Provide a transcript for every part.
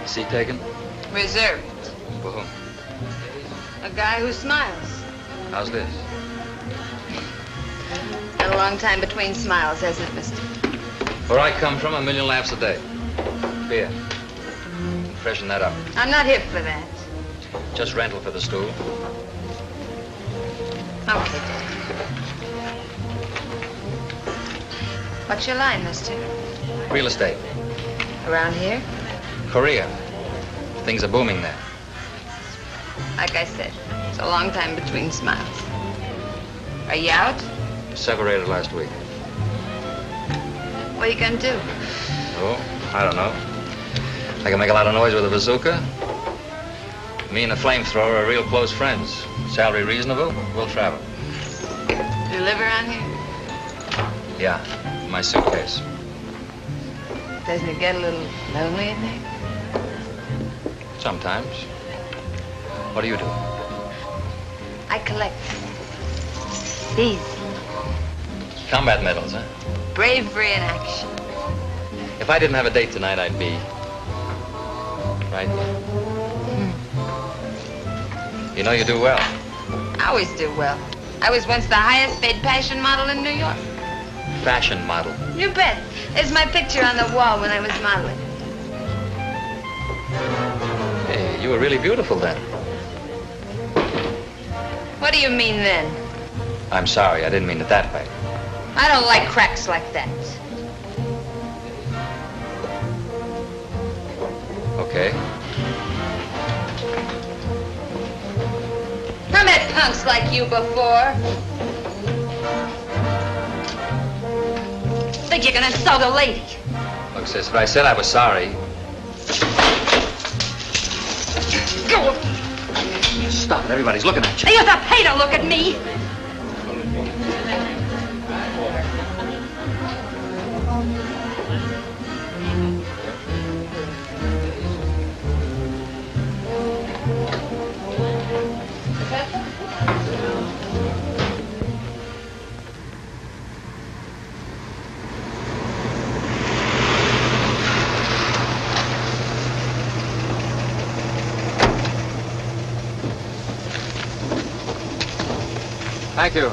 Seat taken? Reserved. For whom? A guy who smiles. How's this? Been a long time between smiles, hasn't it, mister? Where I come from, 1,000,000 laughs a day. Beer. Freshen that up. I'm not here for that. Just rental for the stool. Okay. What's your line, mister? Real estate. Around here? Korea. Things are booming there. Like I said, it's a long time between smiles. Are you out? Separated last week. What are you gonna do? Oh, I don't know. I can make a lot of noise with a bazooka. Me and a flamethrower are real close friends. Salary reasonable, we'll travel. You live around here? Yeah, my suitcase. Doesn't it get a little lonely in there? Sometimes. What do you do? I collect these. Combat medals, huh? Bravery in action. If I didn't have a date tonight, I'd be right here. You know you do well. I always do well. I was once the highest paid fashion model in New York. Fashion model. You bet. There's my picture on the wall when I was modeling. Hey, you were really beautiful then. What do you mean then? I'm sorry, I didn't mean it that way. I don't like cracks like that. Okay. I met punks like you before. Think you can insult a lady? Look, sis, if I said I was sorry... Go! Stop it, everybody's looking at you. You're to pay to look at me. Thank you.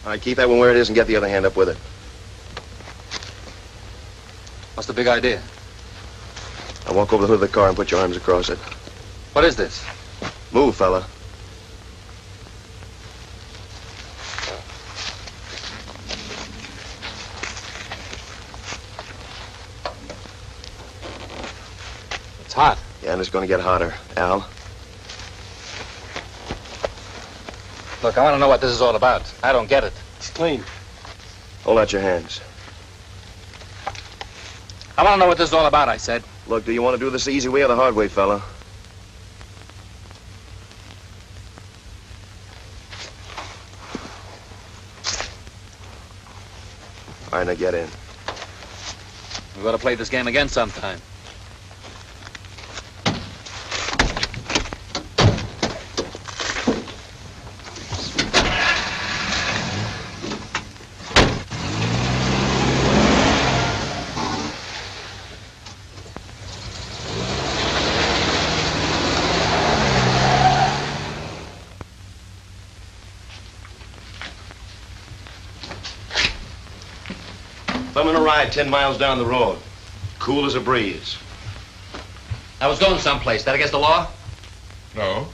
All right, keep that one where it is and get the other hand up with it. What's the big idea? Now walk over the hood of the car and put your arms across it. What is this? Move, fella. It's hot. Yeah, and it's going to get hotter. Al? Look, I want to know what this is all about. I don't get it. It's clean. Hold out your hands. I want to know what this is all about, I said. Look, do you want to do this the easy way or the hard way, fella? All right, now get in. We've got to play this game again sometime. I'm gonna ride 10 miles down the road. Cool as a breeze. I was going someplace. That against the law? No.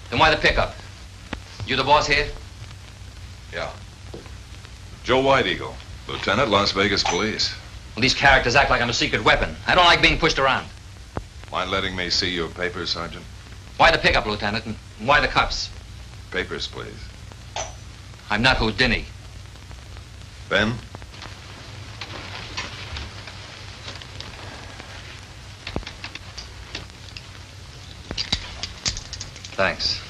Then why the pickup? You the boss here? Yeah. Joe White Eagle, Lieutenant, Las Vegas Police. Well, these characters act like I'm a secret weapon. I don't like being pushed around. Mind letting me see your papers, Sergeant? Why the pickup, Lieutenant? And why the cuffs? Papers, please. I'm not Houdini. Ben? Thanks.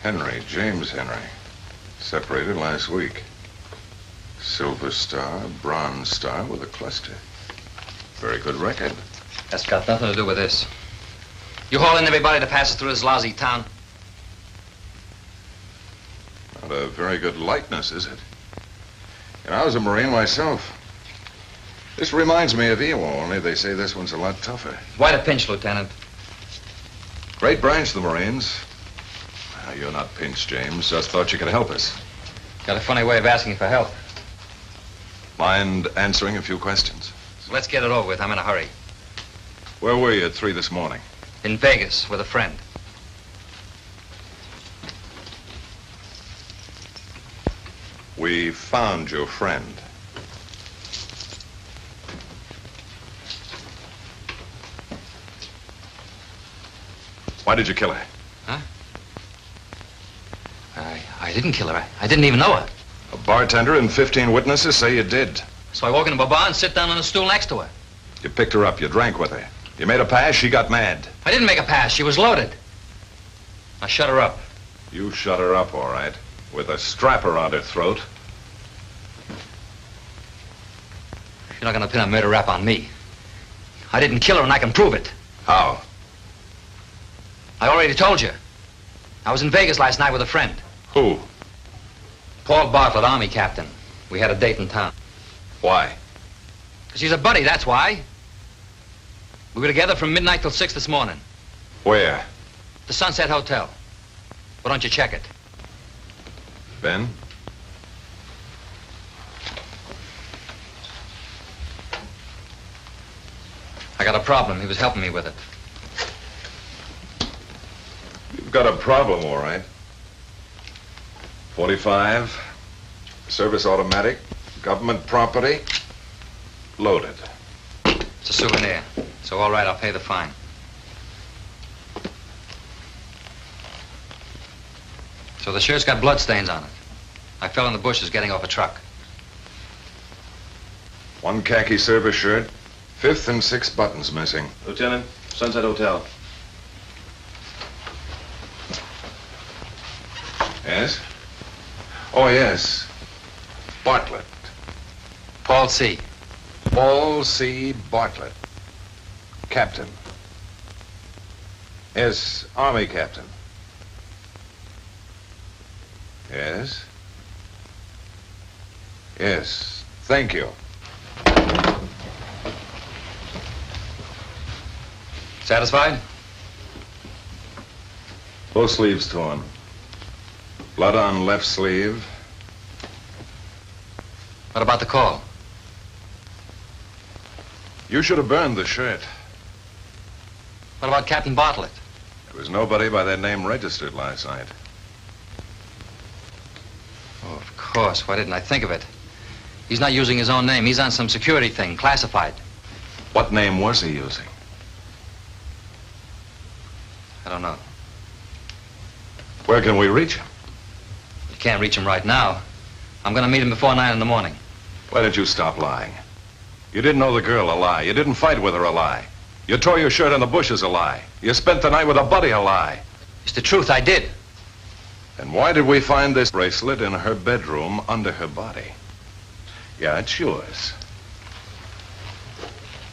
Henry, James Henry. Separated last week. Silver Star, Bronze Star with a cluster. Very good record. That's got nothing to do with this. You hauling everybody that passes through this lousy town? Not a very good likeness, is it? And I was a Marine myself. This reminds me of Ewell, only they say this one's a lot tougher. Why the pinch, Lieutenant? Great branch, the Marines. Well, you're not pinched, James. Just thought you could help us. Got a funny way of asking for help. Mind answering a few questions? So let's get it over with. I'm in a hurry. Where were you at 3 this morning? In Vegas with a friend. We found your friend. Why did you kill her? Huh? I didn't kill her. I didn't even know her. A bartender and 15 witnesses say you did. So I walk into the bar and sit down on a stool next to her. You picked her up, you drank with her. You made a pass, she got mad. I didn't make a pass. She was loaded. I shut her up. You shut her up, all right, with a strap around her throat. You're not going to pin a murder rap on me. I didn't kill her and I can prove it. How? I already told you. I was in Vegas last night with a friend. Who? Paul Bartlett, Army captain. We had a date in town. Why? Because she's a buddy, that's why. We were together from midnight till 6 this morning. Where? The Sunset Hotel. Why don't you check it? Ben? I got a problem. He was helping me with it. You've got a problem, all right. 45, service automatic, government property, loaded. It's a souvenir. So, all right, I'll pay the fine. So the shirt's got bloodstains on it. I fell in the bushes getting off a truck. 1 khaki service shirt, 5th and 6th buttons missing. Lieutenant, Sunset Hotel. Yes? Oh, yes. Bartlett. Paul C. Paul C. Bartlett. Captain. Yes, Army captain. Yes? Yes, thank you. Satisfied? Both sleeves torn. Blood on left sleeve. What about the call? You should have burned the shirt. What about Captain Bartlett? There was nobody by that name registered last night. Oh, of course. Why didn't I think of it? He's not using his own name. He's on some security thing, classified. What name was he using? I don't know. Where can we reach him? You can't reach him right now. I'm going to meet him before 9 in the morning. Why didn't you stop lying? You didn't know the girl, a lie. You didn't fight with her, a lie. You tore your shirt in the bushes, a lie. You spent the night with a buddy, a lie. It's the truth, I did. And why did we find this bracelet in her bedroom under her body? Yeah, it's yours.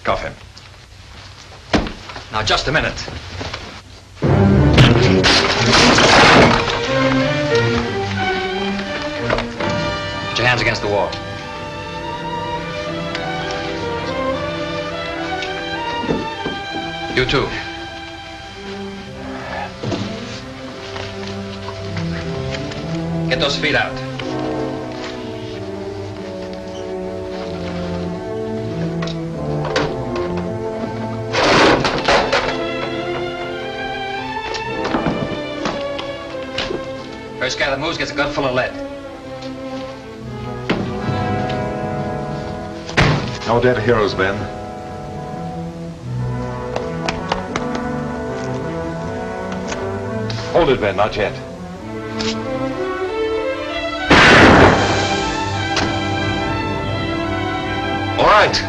Cuff him. Now, just a minute. Put your hands against the wall. You too. Get those feet out. First guy that moves gets a gun full of lead. No dead heroes, Ben. Hold it, Ben, not yet. All right.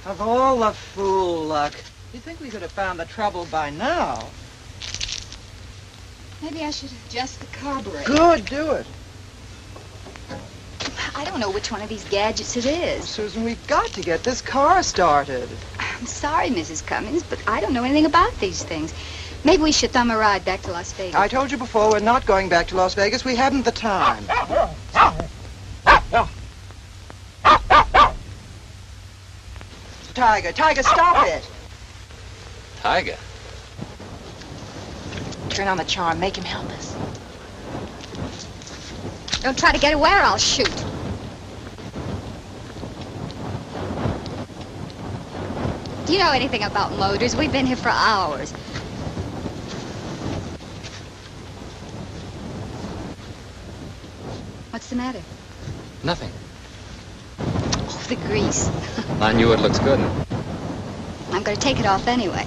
Of all the fool luck, you'd think we could have found the trouble by now. Maybe I should adjust the carburetor. Good, do it. I don't know which one of these gadgets it is. Susan, we've got to get this car started. I'm sorry, Mrs. Cummings, but I don't know anything about these things. Maybe we should thumb a ride back to Las Vegas. I told you before, we're not going back to Las Vegas. We haven't the time. Tiger, stop it. Tiger? Turn on the charm. Make him help us. Don't try to get away or I'll shoot. Do you know anything about motors? We've been here for hours. What's the matter? Nothing. Oh, the grease. On you, it looks good. I'm going to take it off anyway.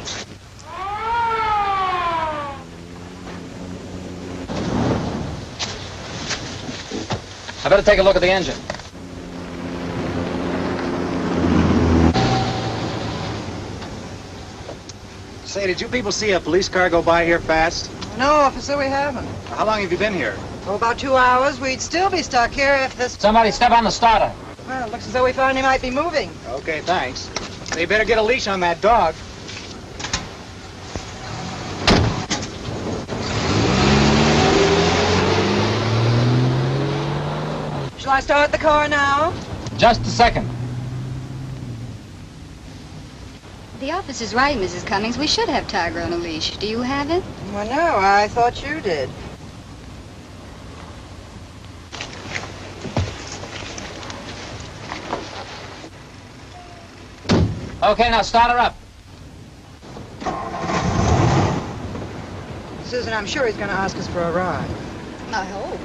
I better take a look at the engine. Say, did you people see a police car go by here fast? No, officer, we haven't. How long have you been here? Oh, about 2 hours. We'd still be stuck here if this... Somebody step on the starter. Well, it looks as though we finally might be moving. Okay, thanks. So you better get a leash on that dog. Shall I start the car now? Just a second. The officer's right, Mrs. Cummings. We should have Tiger on a leash. Do you have it? Well, no, I thought you did. Okay, now start her up. Susan, I'm sure he's going to ask us for a ride. I hope.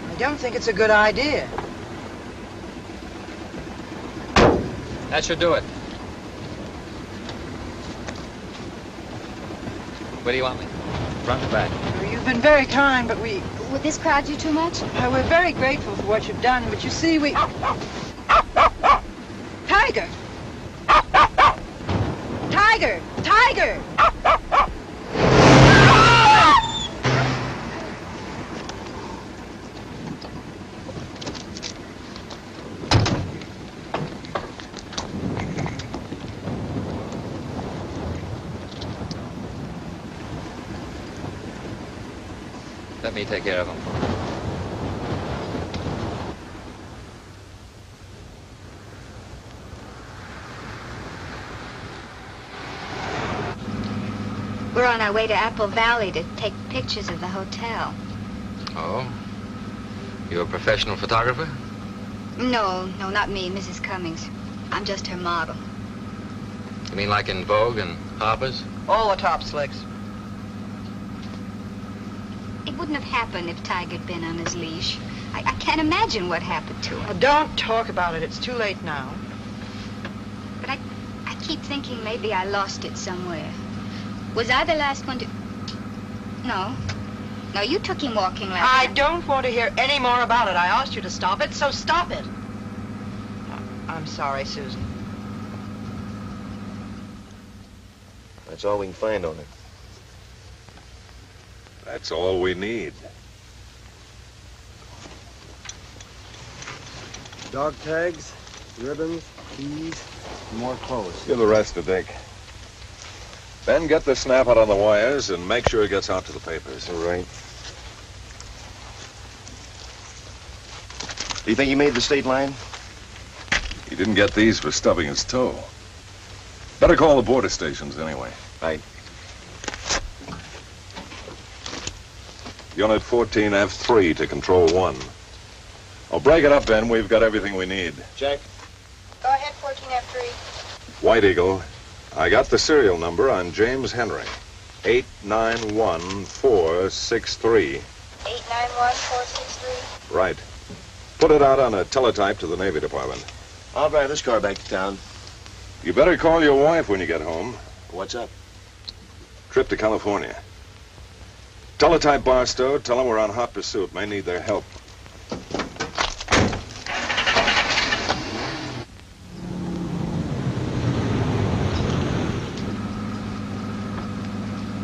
I don't think it's a good idea. That should do it. Where do you want me? Front or back? You've been very kind, but we... Would this crowd you too much? We're very grateful for what you've done, but you see, we... Tiger! Tiger! Tiger! Let me take care of him. We're on our way to Apple Valley to take pictures of the hotel. Oh? You a professional photographer? No, not me, Mrs. Cummings. I'm just her model. You mean like in Vogue and Harper's? All the top slicks. It wouldn't have happened if Tiger'd been on his leash. I can't imagine what happened to him. Don't talk about it. It's too late now. But I keep thinking maybe I lost it somewhere. Was I the last one to... No. No, you took him walking like I that. don't want to hear any more about it. I asked you to stop it, so stop it. I'm sorry, Susan. That's all we can find on it. That's all we need. Dog tags, ribbons, keys, and more clothes. Give the rest to Dick. Ben, get the snap out on the wires and make sure it gets out to the papers. All right. Do you think he made the state line? He didn't get these for stubbing his toe. Better call the border stations anyway. Right. Unit 14 F3 to Control 1. Oh, break it up, Ben. We've got everything we need. Check. Go ahead, 14F3. White Eagle, I got the serial number on James Henry. 891463. 891463. Right. Put it out on a teletype to the Navy Department. I'll drive this car back to town. You better call your wife when you get home. What's up? Trip to California. Teletype Barstow, tell them we're on hot pursuit. May need their help.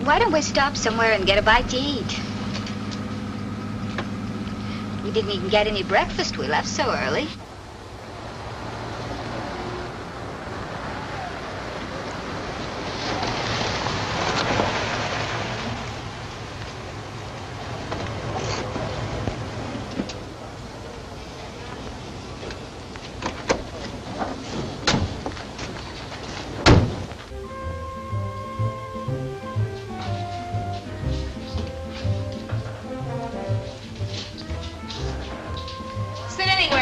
Why don't we stop somewhere and get a bite to eat? We didn't even get any breakfast. We left so early.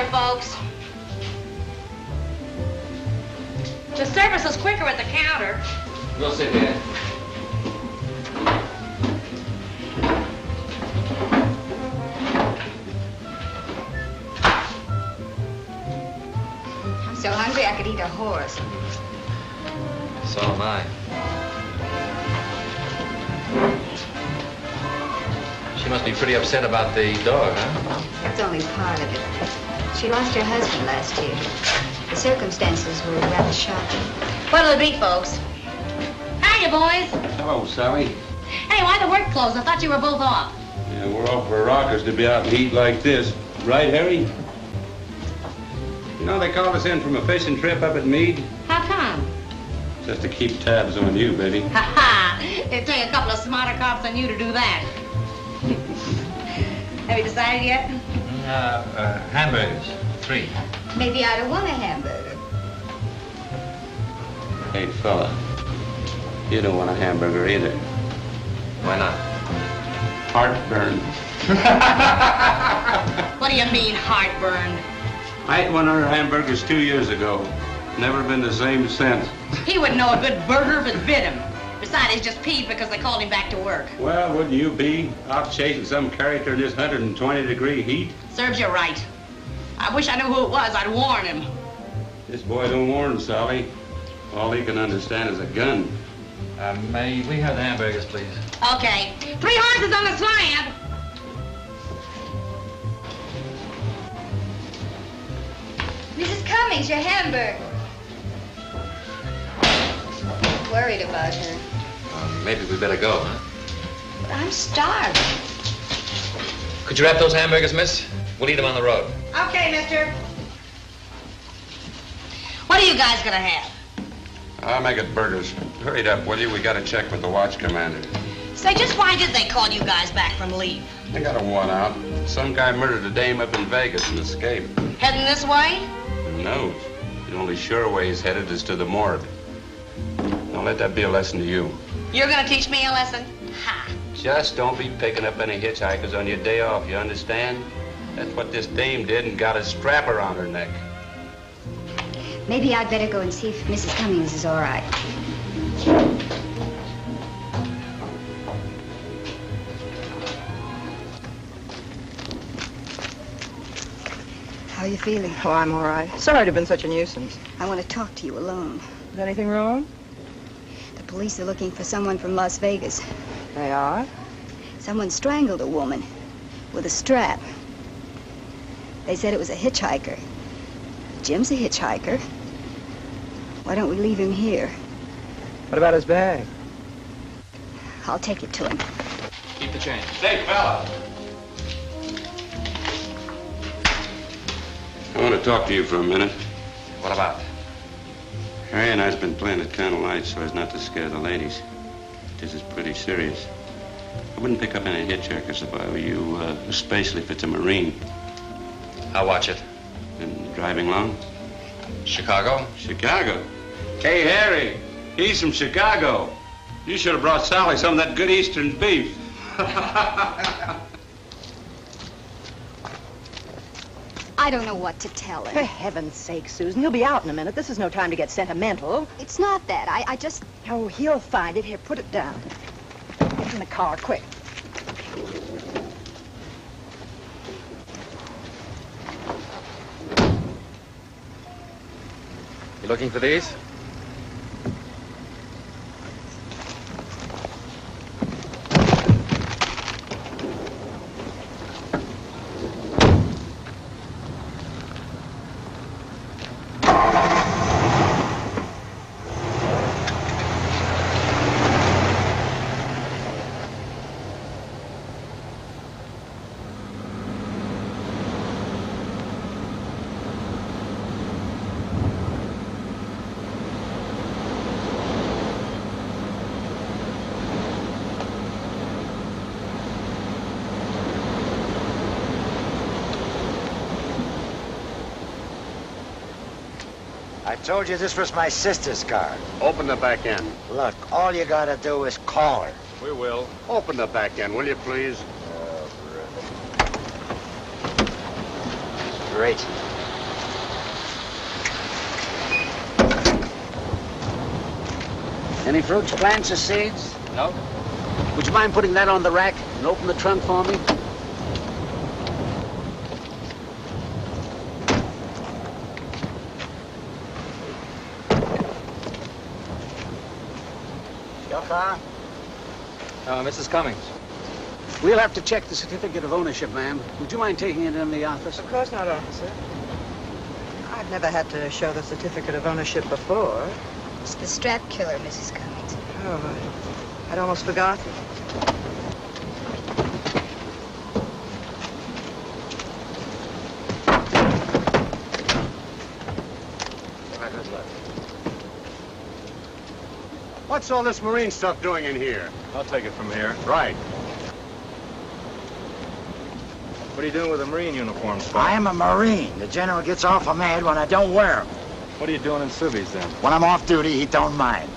Folks. The service is quicker at the counter. We'll sit here. I'm so hungry I could eat a horse. So am I. She must be pretty upset about the dog, huh? That's only part of it. She lost her husband last year. The circumstances were rather shocking. What'll it be, folks? Hiya, boys. Hello, Sally. Hey, why the work closed? I thought you were both off. Yeah, we're off for rockers to be out in heat like this. Right, Harry? You know, they called us in from a fishing trip up at Meade. How come? Just to keep tabs on you, baby. Ha ha! It'd take a couple of smarter cops than you to do that. Have you decided yet? Hamburgers. 3. Maybe I don't want a hamburger. Hey, fella. You don't want a hamburger either. Why not? Heartburn. What do you mean, heartburn? I ate one of her hamburgers 2 years ago. Never been the same since. He wouldn't know a good burger if it bit him. Besides, he's just peeved because they called him back to work. Well, wouldn't you be out chasing some character in this 120-degree heat? Serves you right. I wish I knew who it was. I'd warn him. This boy don't warn Sally. All he can understand is a gun. May we have the hamburgers, please? Okay. 3 horses on the slab. Mrs. Cummings, your hamburger. Worried about her. Maybe we better go, huh? But I'm starving. Could you wrap those hamburgers, miss? We'll eat them on the road. Okay, mister. What are you guys gonna have? I'll make it burgers. Hurry it up, will you? We got to check with the watch commander. Say, just why did they call you guys back from leave? I got a one out. Some guy murdered a dame up in Vegas and escaped. Heading this way? Who knows? The only sure way he's headed is to the morgue. Don't let that be a lesson to you. You're gonna teach me a lesson? Ha! Just don't be picking up any hitchhikers on your day off, you understand? That's what this dame did and got a strap around her neck. Maybe I'd better go and see if Mrs. Cummings is all right. How are you feeling? Oh, I'm all right. Sorry to have been such a nuisance. I want to talk to you alone. Is anything wrong? The police are looking for someone from Las Vegas. They are? Someone strangled a woman with a strap. They said it was a hitchhiker. Jim's a hitchhiker. Why don't we leave him here? What about his bag? I'll take it to him. Keep the change. Say, fella. I want to talk to you for a minute. What about? Harry and I's been playing it kind of light so as not to scare the ladies. This is pretty serious. I wouldn't pick up any hitchhikers if I were you, especially if it's a Marine. I'll watch it. And driving long? Chicago? Chicago? Hey, Harry, he's from Chicago. You should have brought Sally some of that good Eastern beef. I don't know what to tell him. For heaven's sake, Susan, he'll be out in a minute. This is no time to get sentimental. It's not that. I just... Oh, he'll find it. Here, put it down. Get in the car, quick. You looking for these? I told you this was my sister's car. Open the back end. Look, all you gotta do is call her. We will. Open the back end, will you, please? Oh, brother. Great. Any fruits, plants, or seeds? No. Would you mind putting that on the rack and open the trunk for me? Your car? Mrs. Cummings. We'll have to check the certificate of ownership, ma'am. Would you mind taking it in the office? Of course not, officer. I've never had to show the certificate of ownership before. It's the strap killer, Mrs. Cummings. Oh, I'd almost forgotten. What's all this Marine stuff doing in here? I'll take it from here. Right. What are you doing with a Marine uniform, Spud? I am a Marine. The general gets awful mad when I don't wear them. What are you doing in civvies, then? When I'm off duty, he don't mind.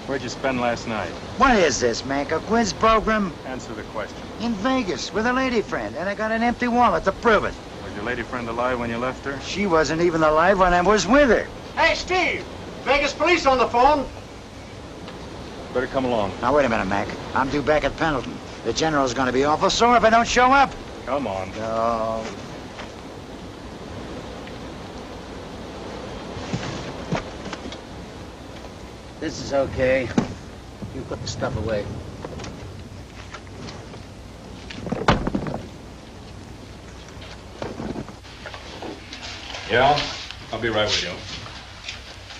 Where'd you spend last night? What is this, Mac? A quiz program? Answer the question. In Vegas with a lady friend, and I got an empty wallet to prove it. Was your lady friend alive when you left her? She wasn't even alive when I was with her. Hey, Steve! Vegas police on the phone. Better come along. Now, wait a minute, Mac. I'm due back at Pendleton. The general's gonna be awful sore if I don't show up. Come on. No. This is okay. You put the stuff away. Yeah, I'll be right with you.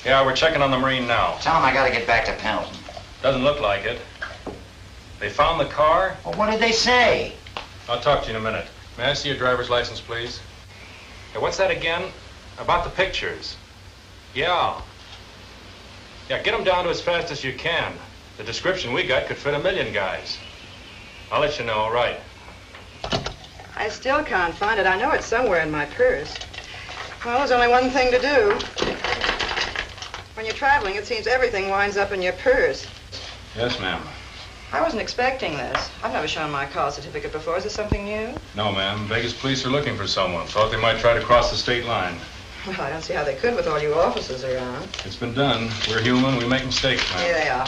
Yeah, we're checking on the Marine now. Tell him I gotta get back to Pendleton. Doesn't look like it. They found the car? Well, what did they say? I'll talk to you in a minute. May I see your driver's license, please? Hey, what's that again? About the pictures. Yeah. Yeah, get them down to as fast as you can. The description we got could fit 1,000,000 guys. I'll let you know, all right. I still can't find it. I know it's somewhere in my purse. Well, there's only one thing to do. When you're traveling, it seems everything winds up in your purse. Yes, ma'am. I wasn't expecting this. I've never shown my call certificate before. Is this something new? No, ma'am. Vegas police are looking for someone. Thought they might try to cross the state line. Well, I don't see how they could with all you officers around. It's been done. We're human. We make mistakes, ma'am. Here they are.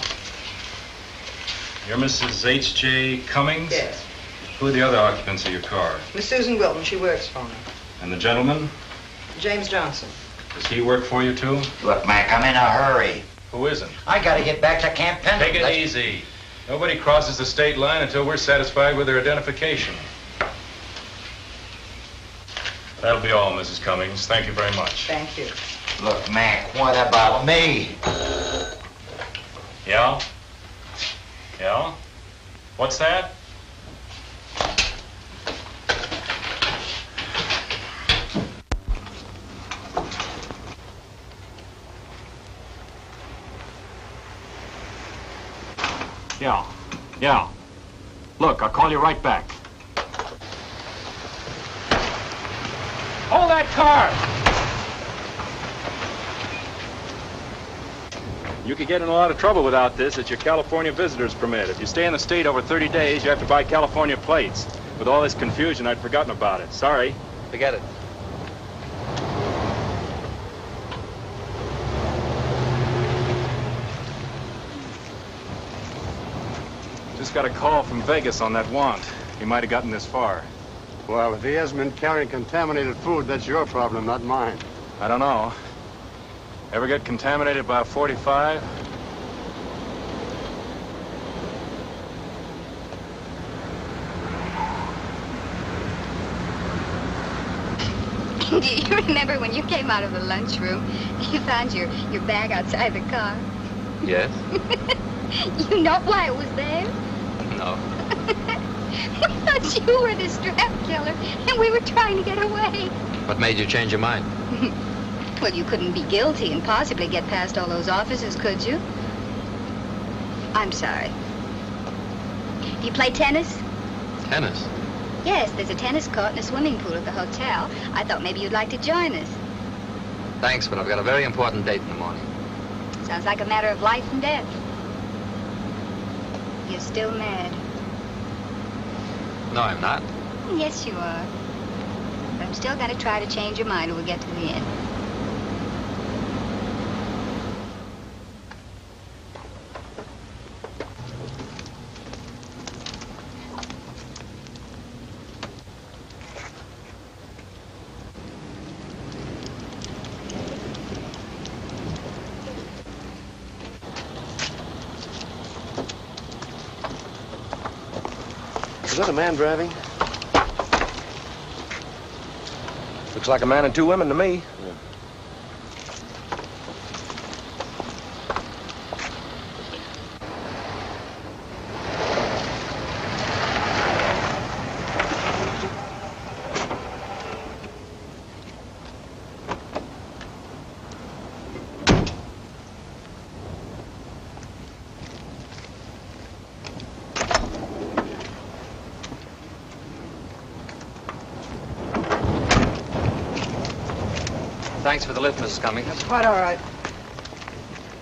You're Mrs. H.J. Cummings? Yes. Who are the other occupants of your car? Miss Susan Wilton. She works for me. And the gentleman? James Johnson. Does he work for you, too? Look, Mac, I'm in a hurry. Who isn't? I gotta get back to Camp Pendleton. Take it easy. Nobody crosses the state line until we're satisfied with their identification. That'll be all, Mrs. Cummings. Thank you very much. Thank you. Look, Mac, what about me? Yeah? Yeah? What's that? Yeah. Yeah. Look, I'll call you right back. Hold that car! You could get in a lot of trouble without this. It's your California visitor's permit. If you stay in the state over 30 days, you have to buy California plates. With all this confusion, I'd forgotten about it. Sorry. Forget it. Just got a call from Vegas on that want. He might have gotten this far. Well, if he hasn't been carrying contaminated food, that's your problem, not mine. I don't know. Ever get contaminated by a 45? Do you remember when you came out of the lunchroom, you found your bag outside the car? Yes? You know why it was there? No. We thought you were the strap killer, and we were trying to get away. What made you change your mind? Well, you couldn't be guilty and possibly get past all those officers, could you? I'm sorry. Do you play tennis? Tennis? Yes, there's a tennis court and a swimming pool at the hotel. I thought maybe you'd like to join us. Thanks, but I've got a very important date in the morning. Sounds like a matter of life and death. You're still mad. No, I'm not. Yes, you are. But I'm still going to try to change your mind when we get to the end. Is that a man driving? Looks like a man and two women to me. Thanks for the lift, Mrs. Cummings. That's quite all right.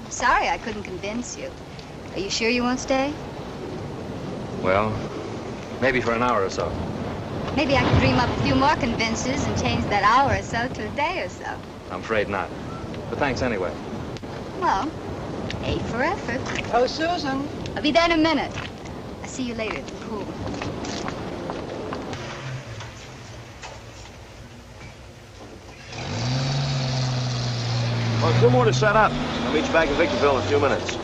Sorry I couldn't convince you. Are you sure you won't stay? Well, maybe for an hour or so. Maybe I can dream up a few more convinces and change that hour or so to a day or so. I'm afraid not. But thanks anyway. Well, A for effort. Oh, Susan. I'll be there in a minute. I'll see you later at the pool. Well, 2 more to set up. I'll meet you back in Victorville in a few minutes.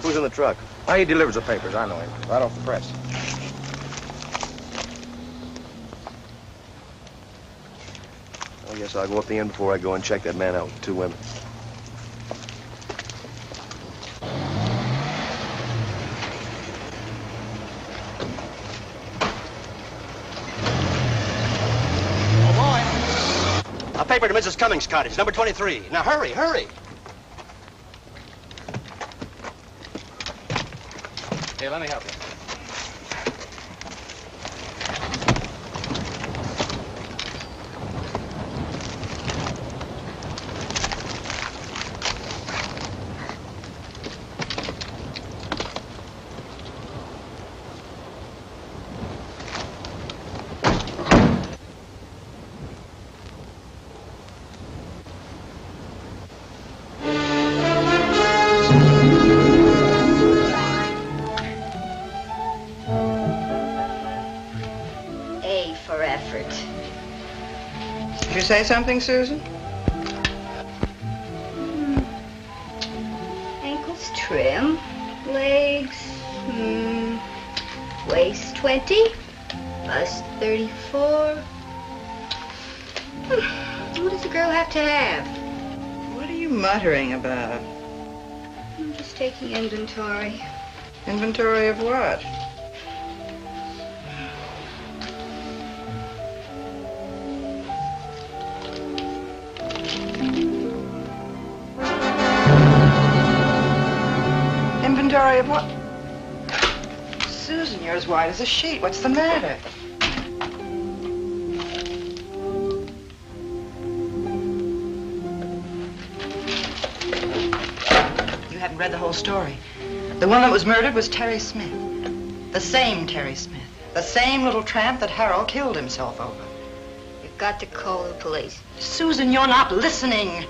Who's in the truck? Oh, he delivers the papers. I know him. Right off the press. I guess I'll go up the inn before I go and check that man out with 2 women. A paper to Mrs. Cummings' cottage, number 23. Now, hurry, hurry. Here, let me help you. Did you say something, Susan? Ankles trim, legs, waist 20, bust 34. What does a girl have to have? What are you muttering about? I'm just taking inventory. Inventory of what? Inventory of what? Susan, you're as white as a sheet. What's the matter? You haven't read the whole story. The one that was murdered was Terry Smith. The same Terry Smith. The same little tramp that Harold killed himself over. You've got to call the police. Susan, you're not listening.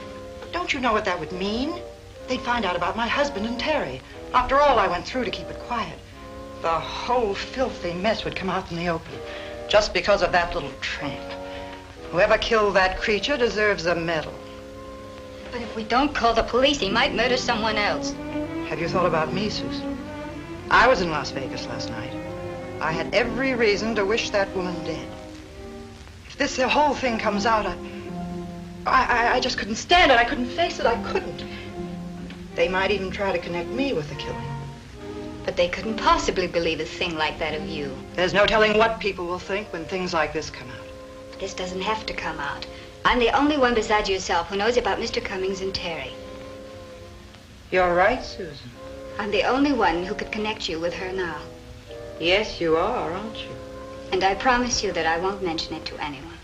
Don't you know what that would mean? They'd find out about my husband and Terry. After all I went through to keep it quiet. The whole filthy mess would come out in the open. Just because of that little tramp. Whoever killed that creature deserves a medal. But if we don't call the police, he might murder someone else. Have you thought about me, Susan? I was in Las Vegas last night. I had every reason to wish that woman dead. If this whole thing comes out, I just couldn't stand it. I couldn't face it. I couldn't. They might even try to connect me with the killing. But they couldn't possibly believe a thing like that of you. There's no telling what people will think when things like this come out. This doesn't have to come out. I'm the only one besides yourself who knows about Mr. Cummings and Terry. You're right, Susan. I'm the only one who could connect you with her now. Yes, you are, aren't you? And I promise you that I won't mention it to anyone.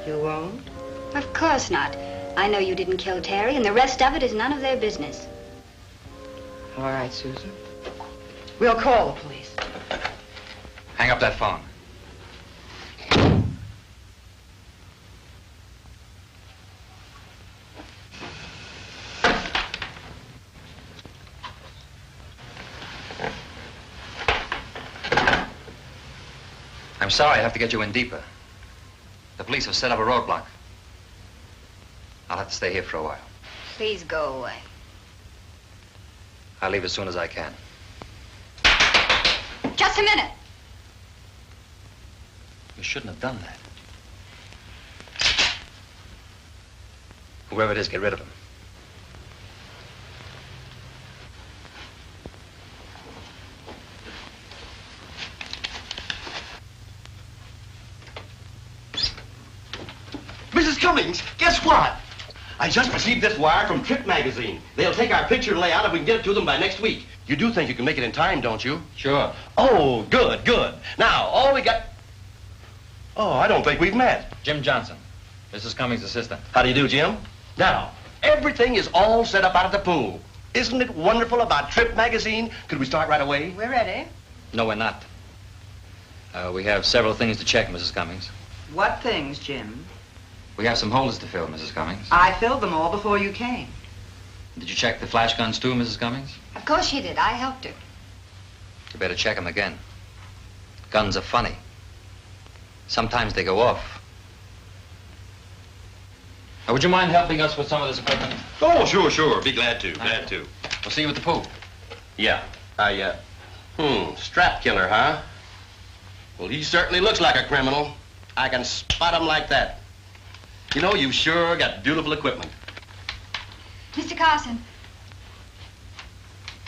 You won't? Of course not. I know you didn't kill Terry, and the rest of it is none of their business. All right, Susan. We'll call the police. Hang up that phone. I'm sorry I have to get you in deeper. The police have set up a roadblock. I'll have to stay here for a while. Please go away. I'll leave as soon as I can. Just a minute. You shouldn't have done that. Whoever it is, get rid of him. Mrs. Cummings, guess what? I just received this wire from Trip magazine. They'll take our picture and layout if we can get it to them by next week. You do think you can make it in time, don't you? Sure. Oh, good, good. Now, all we got... Oh, I don't think we've met. Jim Johnson. Mrs. Cummings' assistant. How do you do, Jim? Now, everything is all set up out at the pool. Isn't it wonderful about Trip magazine? Could we start right away? We're ready. No, we're not. We have several things to check, Mrs. Cummings. What things, Jim? We have some holes to fill, Mrs. Cummings. I filled them all before you came. Did you check the flash guns too, Mrs. Cummings? Of course she did. I helped her. You better check them again. Guns are funny. Sometimes they go off. Would you mind helping us with some of this equipment? Oh, sure. Be glad to. Glad to. We'll see you at the pool. Yeah. Strap killer, huh? Well, he certainly looks like a criminal. I can spot him like that. You know, you've sure got beautiful equipment. Mr. Carson.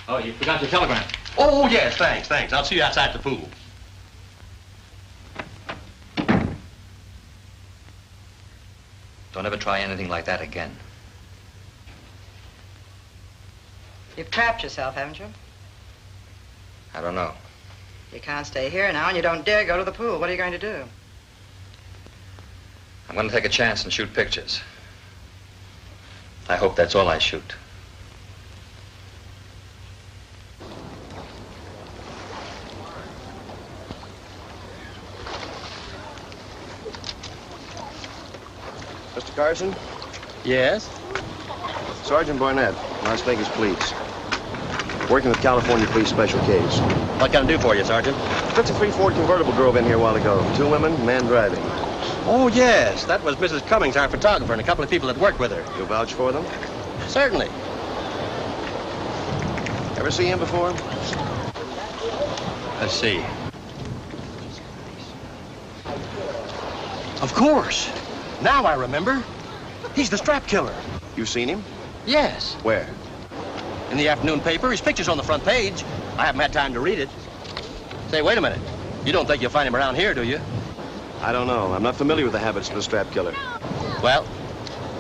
Oh, you forgot your telegram. Oh, yes, thanks. I'll see you outside the pool. Don't ever try anything like that again. You've trapped yourself, haven't you? I don't know. You can't stay here now, and you don't dare go to the pool. What are you going to do? I'm going to take a chance and shoot pictures. I hope that's all I shoot. Mr. Carson? Yes? Sergeant Barnett, Las Vegas Police. Working with California Police Special Case. What can I do for you, Sergeant? 53 Ford convertible drove in here a while ago. 2 women, man driving. Oh, yes. That was Mrs. Cummings, our photographer, and a couple of people that worked with her. You vouch for them? Certainly. Ever see him before? Let's see. Of course. Now I remember. He's the strap killer. You seen him? Yes. Where? In the afternoon paper. His picture's on the front page. I haven't had time to read it. Say, wait a minute. You don't think you'll find him around here, do you? I don't know. I'm not familiar with the habits of the strap killer. Well,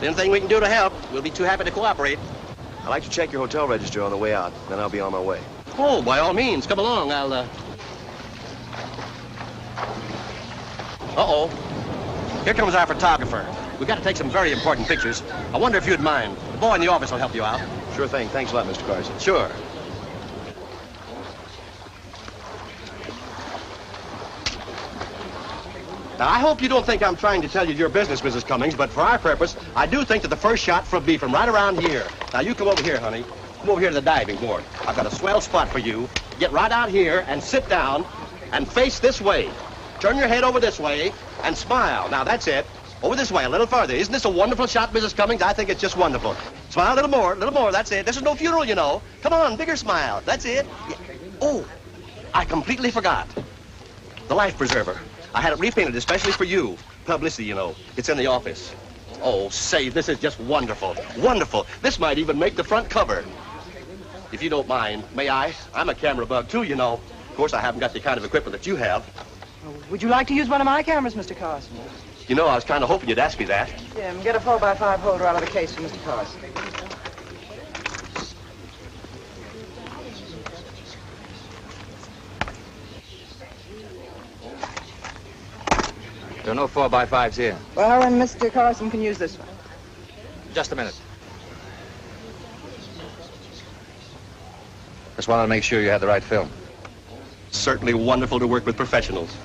anything we can do to help, we'll be too happy to cooperate. I'd like to check your hotel register on the way out. Then I'll be on my way. Oh, by all means. Come along. I'll, Uh-oh. Here comes our photographer. We've got to take some very important pictures. I wonder if you'd mind. The boy in the office will help you out. Sure thing. Thanks a lot, Mr. Carson. Sure. Now, I hope you don't think I'm trying to tell you your business, Mrs. Cummings, but for our purpose, I do think that the first shot will be from right around here. Now, you come over here, honey. Come over here to the diving board. I've got a swell spot for you. Get right out here and sit down and face this way. Turn your head over this way and smile. Now, that's it. Over this way, a little further. Isn't this a wonderful shot, Mrs. Cummings? I think it's just wonderful. Smile a little more, that's it. This is no funeral, you know. Come on, bigger smile. That's it. Yeah. Oh, I completely forgot. The life preserver. I had it repainted especially for you. Publicity, you know. It's in the office. Oh, say, this is just wonderful. Wonderful. This might even make the front cover. If you don't mind, may I? I'm a camera bug, too, you know. Of course, I haven't got the kind of equipment that you have. Would you like to use one of my cameras, Mr. Carson? You know, I was kind of hoping you'd ask me that. Jim, get a 4x5 holder out of the case for Mr. Carson. There are no 4x5s here. Well, then Mr. Carson can use this one. Just a minute. Just wanted to make sure you had the right film. Certainly wonderful to work with professionals.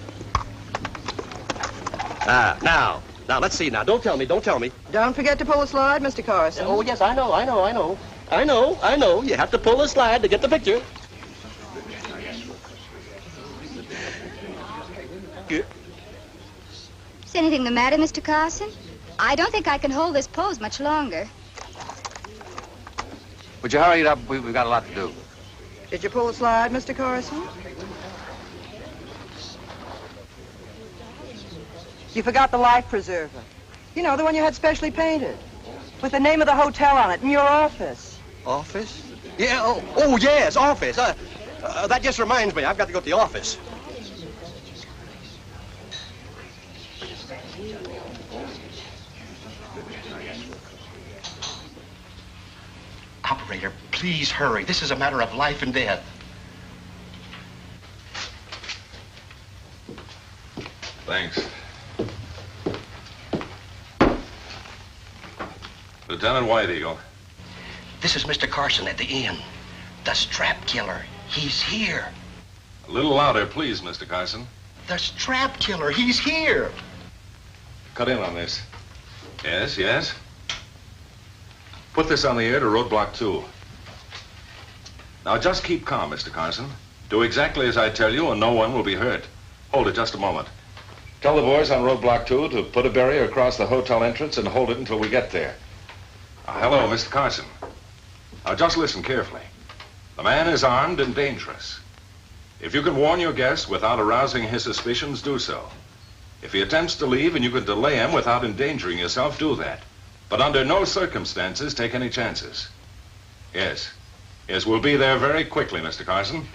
Now, let's see now. Don't tell me. Don't forget to pull the slide, Mr. Carson. Oh, yes, I know. You have to pull the slide to get the picture. Is anything the matter, Mr. Carson? I don't think I can hold this pose much longer. Would you hurry it up? We've got a lot to do. Did you pull the slide, Mr. Carson? You forgot the life preserver. You know, the one you had specially painted. With the name of the hotel on it in your office. Office? Yeah, oh yes, office. That just reminds me, I've got to go to the office. Operator, please hurry. This is a matter of life and death. Lieutenant White Eagle. This is Mr. Carson at the inn. The strap killer. He's here. A little louder, please, Mr. Carson. The strap killer. He's here. Cut in on this. Yes, yes. Put this on the air to roadblock 2. Now, just keep calm, Mr. Carson. Do exactly as I tell you, and no one will be hurt. Hold it just a moment. Tell the boys on roadblock 2 to put a barrier across the hotel entrance and hold it until we get there. Hello, Mr. Carson. Now, just listen carefully. The man is armed and dangerous. If you can warn your guest without arousing his suspicions, do so. If he attempts to leave and you can delay him without endangering yourself, do that. But under no circumstances take any chances. Yes. Yes, we'll be there very quickly, Mr. Carson.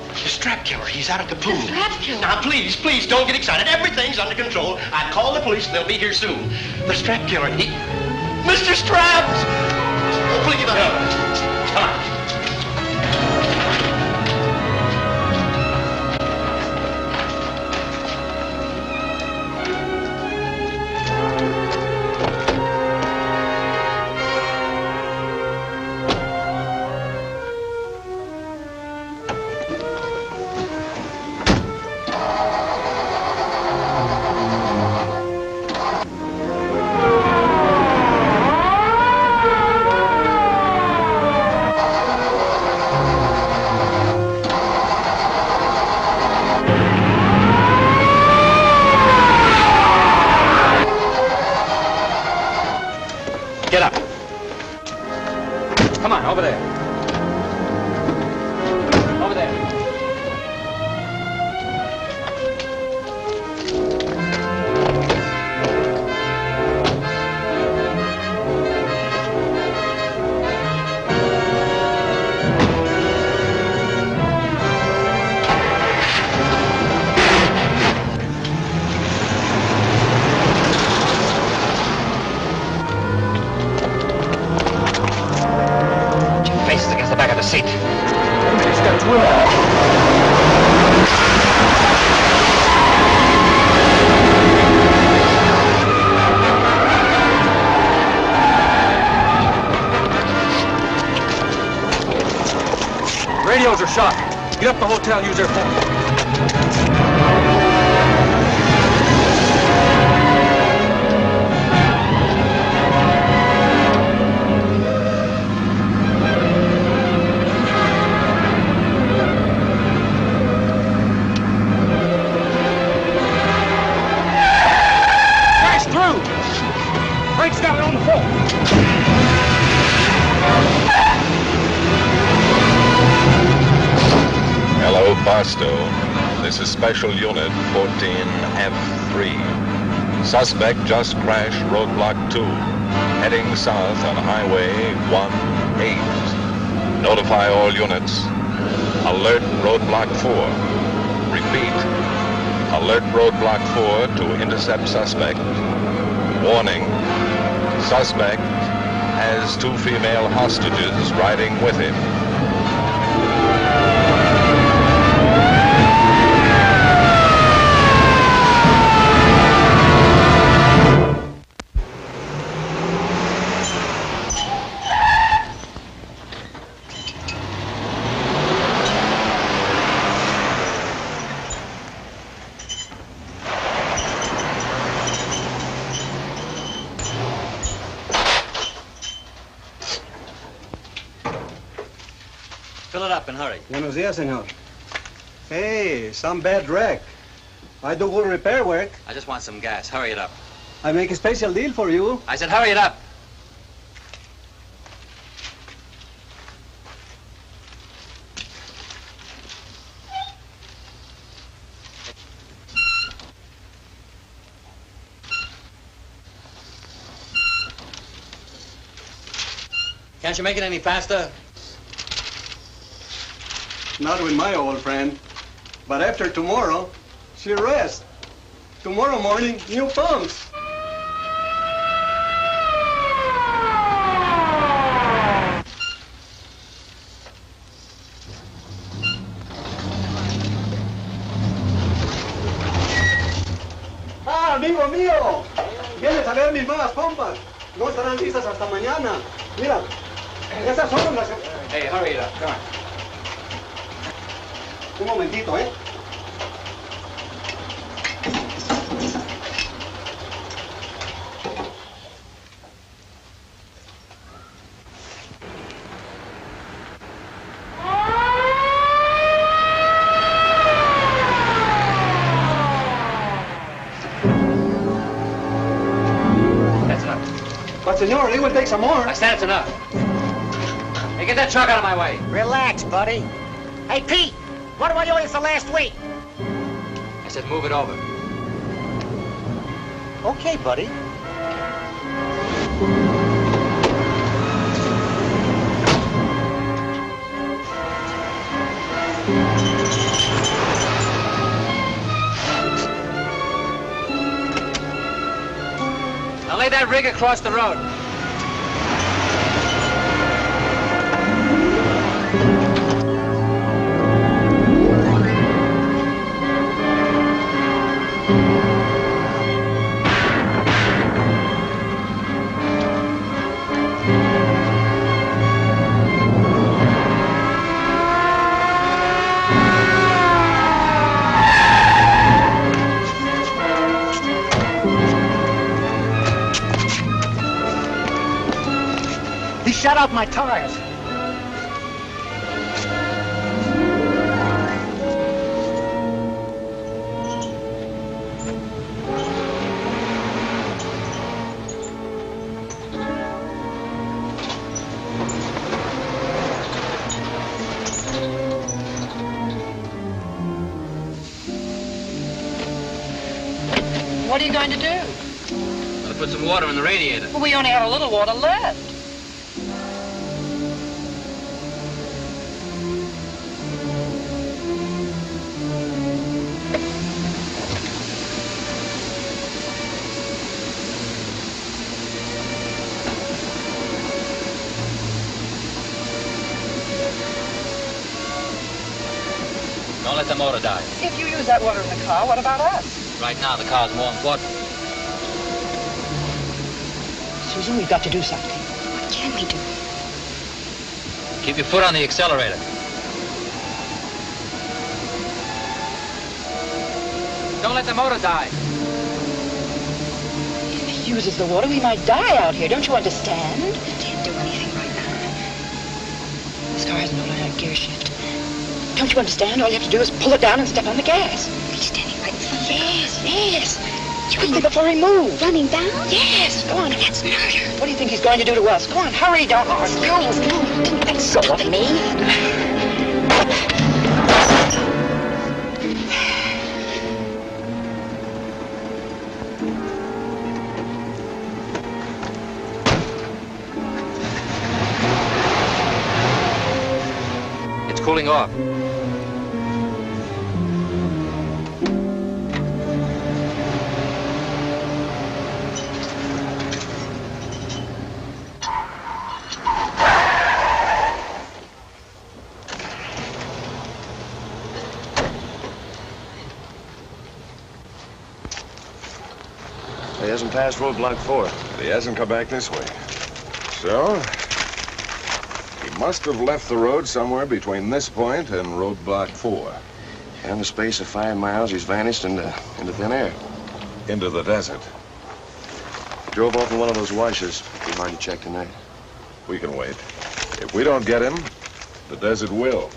The strap killer. He's out at the pool. The strap killer? Now, please, please, don't get excited. Everything's under control. I called the police and they'll be here soon. The strap killer, he... Mr. Straps! Oh, please, come on. Radios are shot. Get up the hotel, use their phone. Frank's got it on the phone. Hello, Barstow. This is Special Unit 14F3. Suspect just crashed roadblock 2, heading south on Highway 18. Notify all units. Alert roadblock 4. Repeat. Alert roadblock 4 to intercept suspect. Warning. Suspect has 2 female hostages riding with him. Fill it up and hurry. Buenos dias, senor. Hey, some bad wreck. I do good repair work. I just want some gas. Hurry it up. I make a special deal for you. I said hurry it up. Can't you make it any faster? Not with my old friend. But after tomorrow, she rests. Tomorrow morning, new pumps. Amigo mío, vienes a ver mis nuevas pompas. No estarán listas hasta mañana. Mira, esas son las... Hey, hurry it up. Come on. Un momentito, ¿eh? But, senor, it will take some more. I said it's enough. Hey, get that truck out of my way. Relax, buddy. Hey, Pete, what do I owe you for last week? I said move it over. Okay, buddy. Now lay that rig across the road. He shot out my tires. What are you going to do? I'm gonna put some water in the radiator. Well, we only have a little water left. Don't let the motor die. If you use that water in the car, what about us? Right now, the car's more important. Susan, we've got to do something. What can we do? Keep your foot on the accelerator. Don't let the motor die. If he uses the water, we might die out here. Don't you understand? Can't do anything right now. This car has an automatic gear shift. Don't you understand? All you have to do is pull it down and step on the gas. He's standing right in front of Yes. Quickly before he moves. Running down? Yes. Go on. That's murder. What do you think he's going to do to us? Go on, hurry. Don't argue. No. Didn't think so of me. It's cooling off. He hasn't passed roadblock 4. He hasn't come back this way. So, he must have left the road somewhere between this point and roadblock 4. In the space of 5 miles, he's vanished into thin air. Into the desert. Drove off in one of those washes. Be hard to check tonight. We can wait. If we don't get him, the desert will.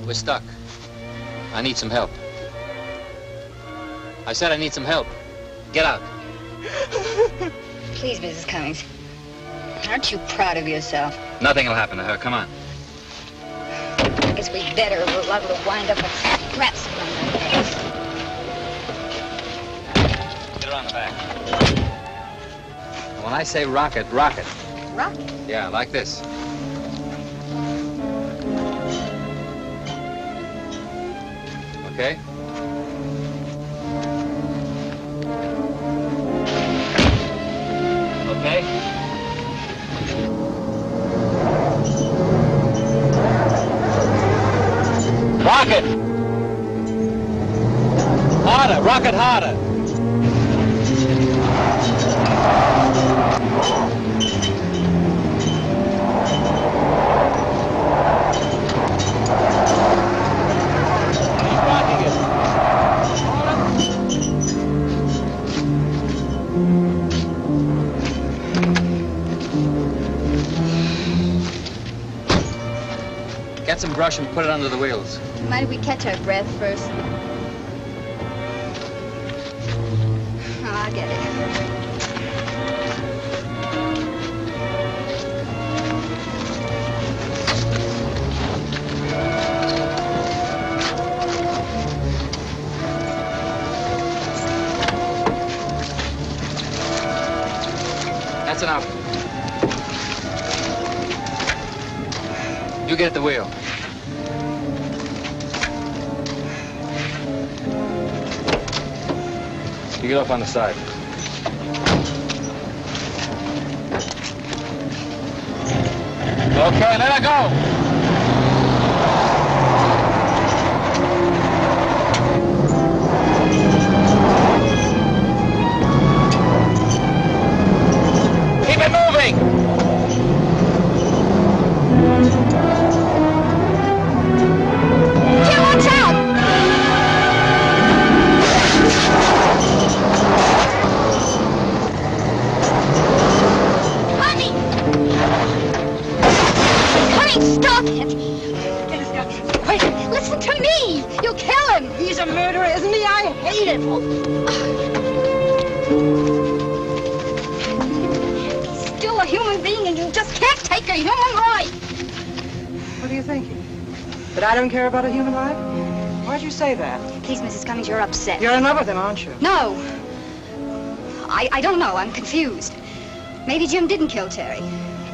We're stuck. I need some help. I said I need some help. Get out. Please, Mrs. Cummings. Aren't you proud of yourself? Nothing will happen to her. Come on. I guess we better. We're liable to wind up with scraps around our heads. Get her on the back. When I say rocket, rocket. Rocket? Yeah, like this. Okay? Okay? Rocket! Harder, rocket harder. Keep rocking it. Get some brush and put it under the wheels. Mind if we catch our breath first? Oh, I'll get it. That's enough. You get at the wheel. You get off on the side. Okay, let her go. Keep it moving. Jim, watch out! Stop it! Wait, listen to me! You'll kill him! He's a murderer, isn't he? I hate him! He's still a human being, and you just can't take a human life! What are you thinking? That I don't care about a human life? Why'd you say that? Please, Mrs. Cummings, you're upset. You're in love with him, aren't you? No. I don't know. I'm confused. Maybe Jim didn't kill Terry.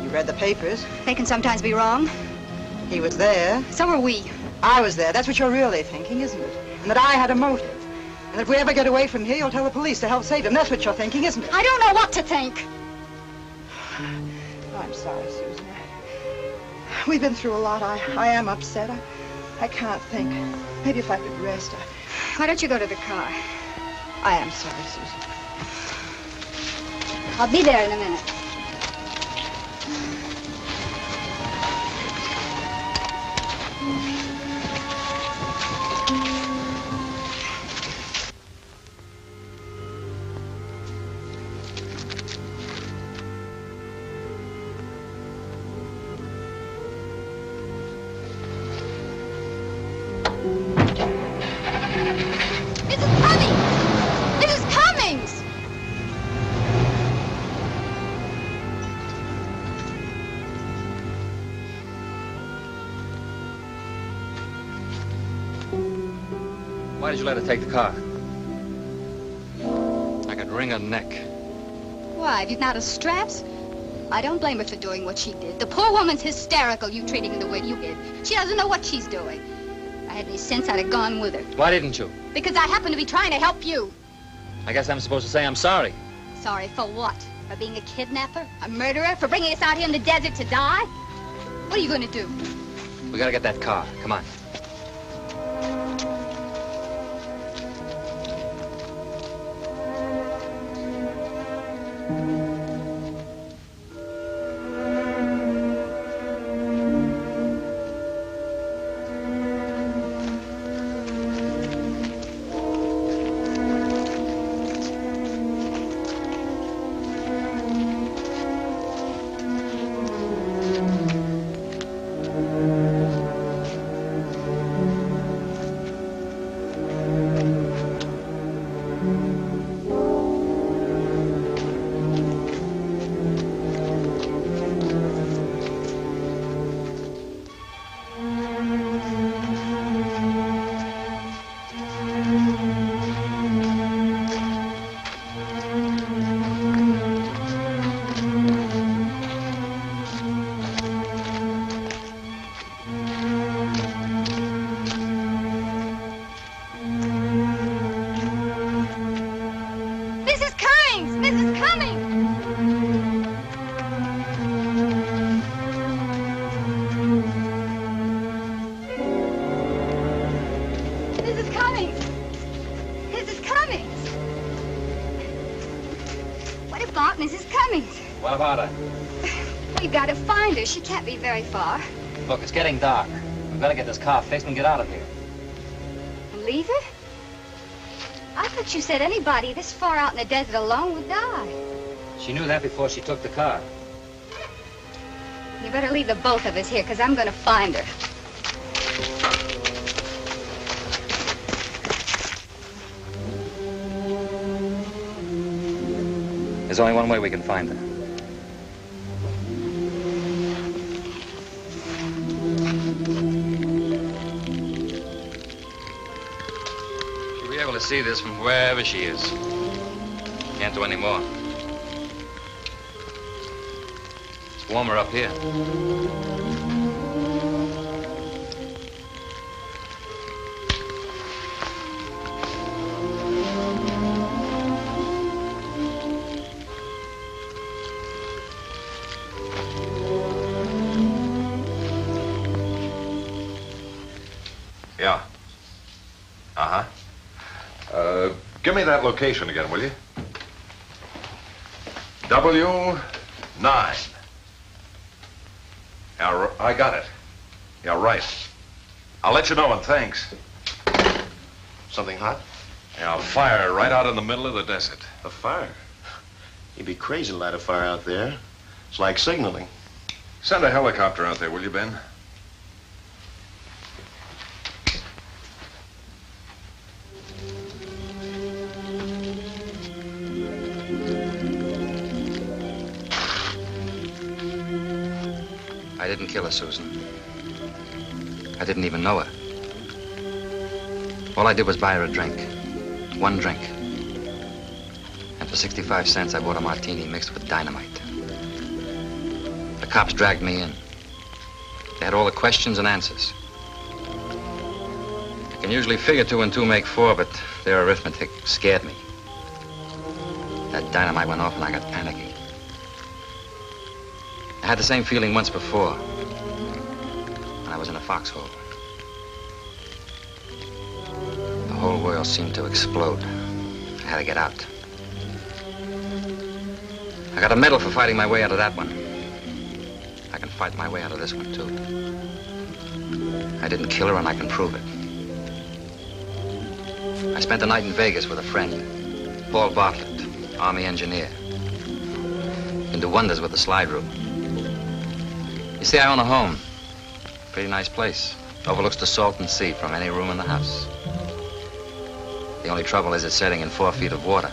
You read the papers. They can sometimes be wrong. He was there. So were we. I was there. That's what you're really thinking, isn't it? And that I had a motive. And if we ever get away from here, you'll tell the police to help save him. That's what you're thinking, isn't it? I don't know what to think. I'm sorry, Susan. We've been through a lot. I am upset. I can't think. Maybe if I could rest. Why don't you go to the car? I am sorry, Susan. I'll be there in a minute. Why did you let her take the car? I could wring her neck. Why, have you not a straps? I don't blame her for doing what she did. The poor woman's hysterical, you treating her the way you did. She doesn't know what she's doing. If I had any sense, I'd have gone with her. Why didn't you? Because I happen to be trying to help you. I guess I'm supposed to say I'm sorry. Sorry for what? For being a kidnapper? A murderer? For bringing us out here in the desert to die? What are you going to do? We gotta get that car. Come on. Cummings! Mrs. Cummings! Mrs. Cummings! Mrs. Cummings! What about Mrs. Cummings? What about her? We've got to find her. She can't be very far. Look, it's getting dark. We've got to get this car fixed and get out of here. Leave her? I thought you said anybody this far out in the desert alone would die. She knew that before she took the car. You better leave the both of us here, because I'm going to find her. There's only one way we can find her. She'll be able to see this from wherever she is. Can't do any more. It's warmer up here. Yeah. Uh-huh. Give me that location again, will you? W9. Yeah, I got it. Yeah, right. I'll let you know, and thanks. Something hot? Yeah, a fire right out in the middle of the desert. A fire? You'd be crazy to light a fire out there. It's like signaling. Send a helicopter out there, will you, Ben? I didn't kill her, Susan. I didn't even know her. All I did was buy her a drink. One drink. And for 65 cents, I bought a martini mixed with dynamite. The cops dragged me in. They had all the questions and answers. I can usually figure 2 and 2 make 4, but their arithmetic scared me. That dynamite went off and I got panicky. I had the same feeling once before, when I was in a foxhole. The whole world seemed to explode. I had to get out. I got a medal for fighting my way out of that one. I can fight my way out of this one, too. I didn't kill her, and I can prove it. I spent the night in Vegas with a friend, Paul Bartlett, Army engineer. Can do wonders with the slide rule. You see, I own a home. Pretty nice place. Overlooks the Salton Sea from any room in the house. The only trouble is it's setting in 4 feet of water.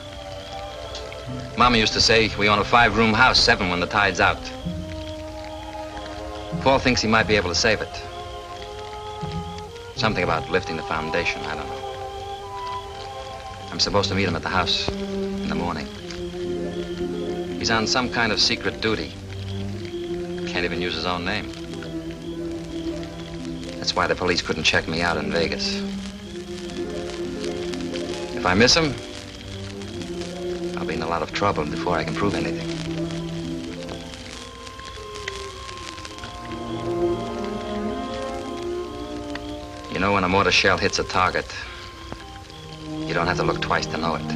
Mama used to say we own a 5-room house, 7 when the tide's out. Paul thinks he might be able to save it. Something about lifting the foundation, I don't know. I'm supposed to meet him at the house in the morning. He's on some kind of secret duty. Can't even use his own name. That's why the police couldn't check me out in Vegas. If I miss him, I'll be in a lot of trouble before I can prove anything. You know, when a mortar shell hits a target, you don't have to look twice to know it.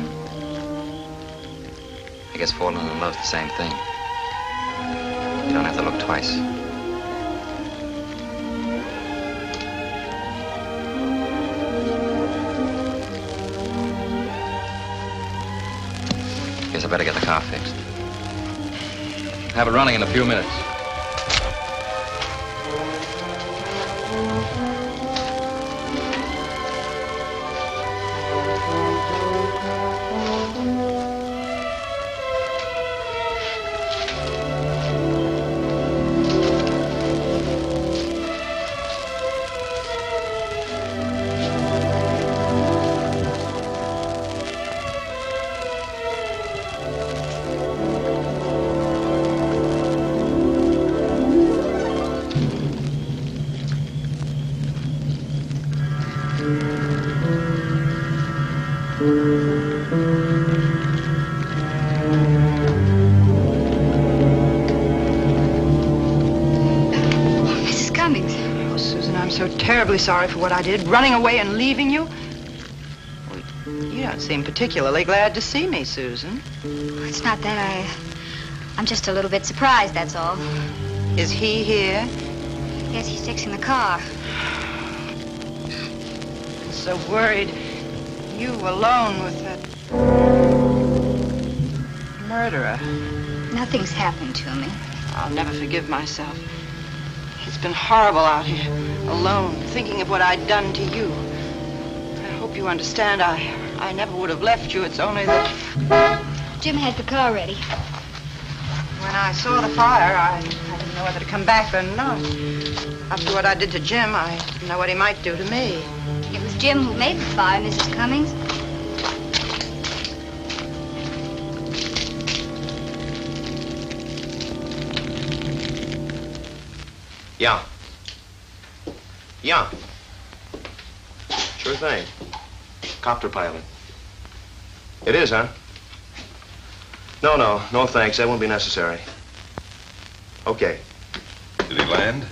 I guess falling in love's the same thing. You don't have to look twice. Guess I better get the car fixed. Have it running in a few minutes. terribly sorry for what I did, running away and leaving you. Well, you don't seem particularly glad to see me, Susan. It's not that. I'm just a little bit surprised, that's all. Is he here? Yes, he's fixing the car. I'm so worried. You alone with that murderer. Nothing's happened to me. I'll never forgive myself. It's been horrible out here, alone, thinking of what I'd done to you. I hope you understand. I never would have left you. It's only that... Jim had the car ready. When I saw the fire, I didn't know whether to come back or not. After what I did to Jim, I didn't know what he might do to me. It was Jim who made the fire, Mrs. Cummings. Yeah. Yeah. Sure thing. Copter pilot. It is, huh? No thanks. That won't be necessary. Okay. Did he land?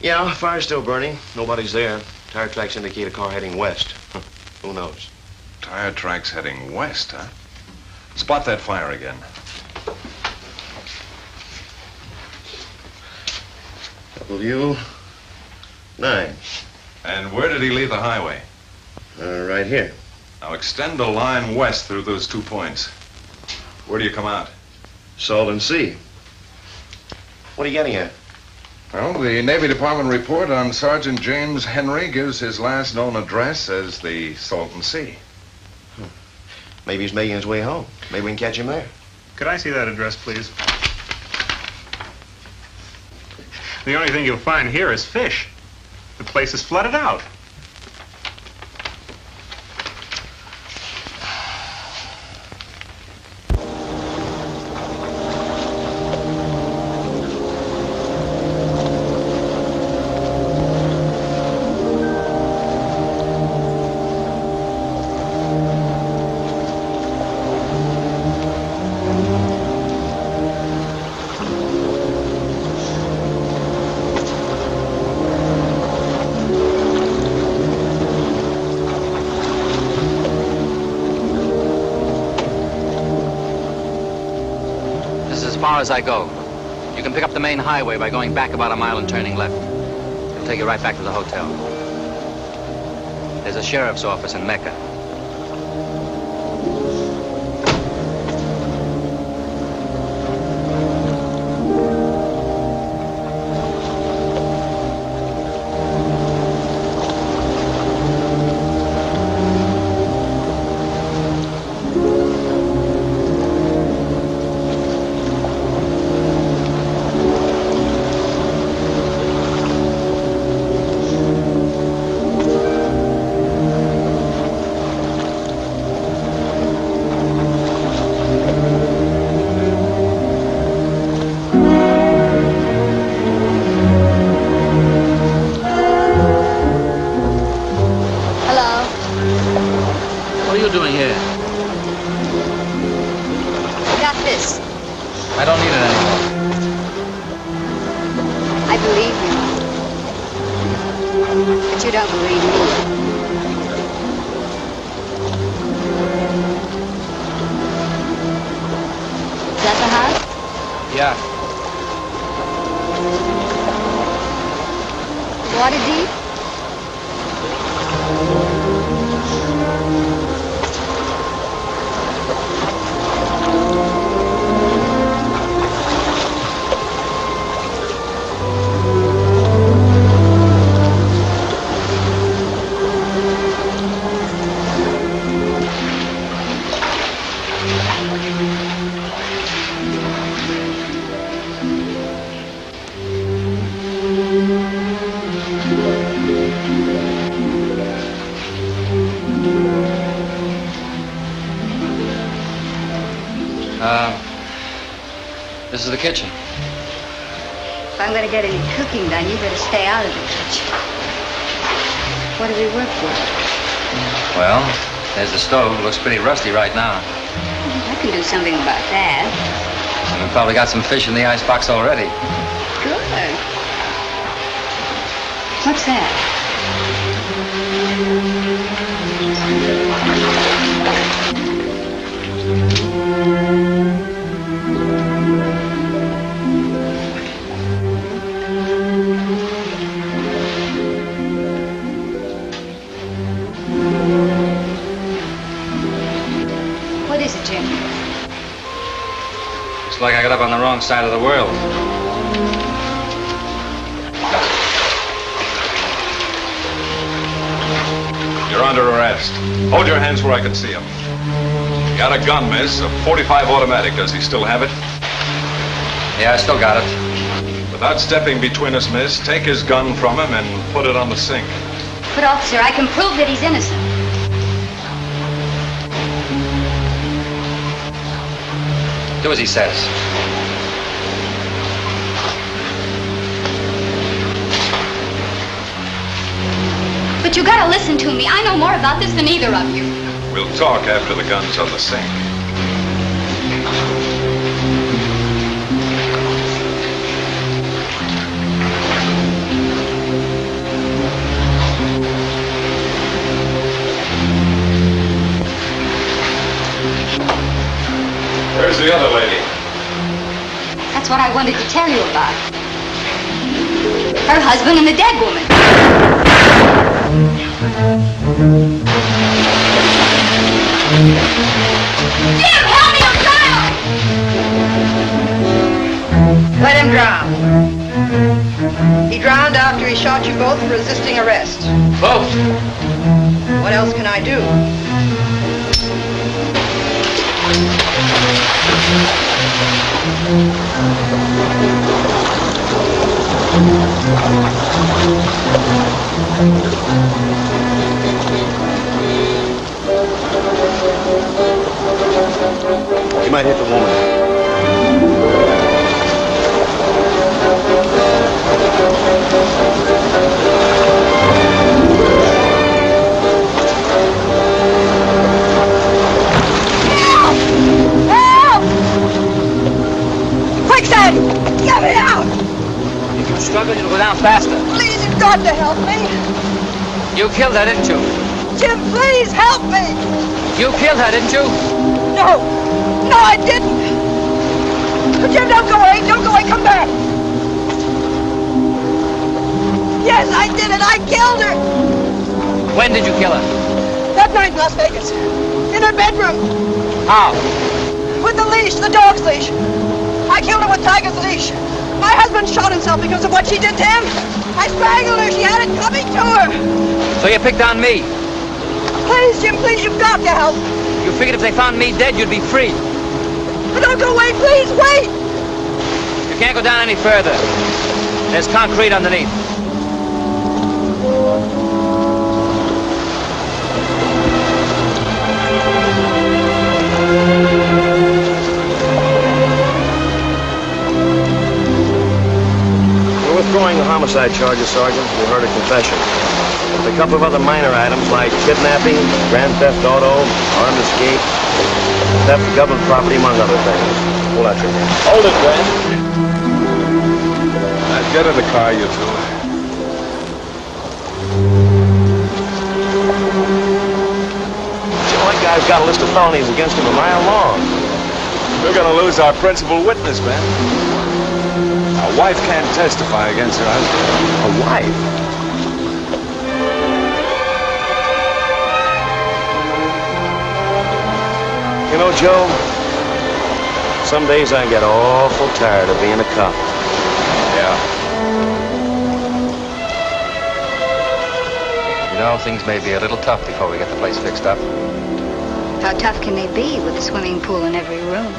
Yeah, fire's still burning. Nobody's there. Tire tracks indicate a car heading west. Who knows? Tire tracks heading west, huh? Spot that fire again. W9. And where did he leave the highway? Right here. Now extend the line west through those 2 points. Where do you come out? Salton Sea. What are you getting at? Well, the Navy Department report on Sergeant James Henry gives his last known address as the Salton Sea. Maybe he's making his way home. Maybe we can catch him there. Could I see that address, please? The only thing you'll find here is fish. The place is flooded out. As I go. You can pick up the main highway by going back about a mile and turning left. It'll take you right back to the hotel. There's a sheriff's office in Mecca. This is the kitchen. If I'm going to get any cooking done, you better stay out of the kitchen. What do we work with? Well, there's the stove. It looks pretty rusty right now. I can do something about that. And we've probably got some fish in the icebox already. Good. What's that? is it, Jim? Looks like I got up on the wrong side of the world. You're under arrest. Hold your hands where I can see them. You got a gun, miss. A .45 automatic. Does he still have it? Yeah, I still got it. Without stepping between us, miss, take his gun from him and put it on the sink. But, officer, I can prove that he's innocent. Do as he says. But you gotta listen to me. I know more about this than either of you. We'll talk after the gun's on the sink. Where's the other lady? That's what I wanted to tell you about. Her husband and the dead woman. Jim, help me, I'm drowned! Let him drown. He drowned after he shot you both for resisting arrest. Both? What else can I do? You might hit the woman. Help! Quick, Sandy! Get me out! If you struggle, you'll go down faster. Please, you've got to help me. You killed her, didn't you? Jim, please help me. You killed her, didn't you? No. No, I didn't. Jim, don't go away. Don't go away. Come back. Yes, I did it. I killed her. When did you kill her? That night in Las Vegas. In her bedroom. How? With the leash, the dog's leash. I killed her with Tiger's leash. My husband shot himself because of what she did to him. I strangled her. She had it coming to her. So you picked on me? Please, Jim, please, you've got to help. You figured if they found me dead, you'd be free. But don't go away, please, wait. You can't go down any further. There's concrete underneath. We're withdrawing the homicide charges, Sergeant. We heard a confession. With a couple of other minor items like kidnapping, grand theft auto, armed escape, theft of government property, among other things. Pull out your hand. Hold it, Grant. Get in the car, you two. One guy's got a list of felonies against him a mile long. We're gonna lose our principal witness, Ben. A wife can't testify against her husband. A wife? You know, Joe, some days I get awful tired of being a cop. Yeah. You know, things may be a little tough before we get the place fixed up. How tough can they be with a swimming pool in every room?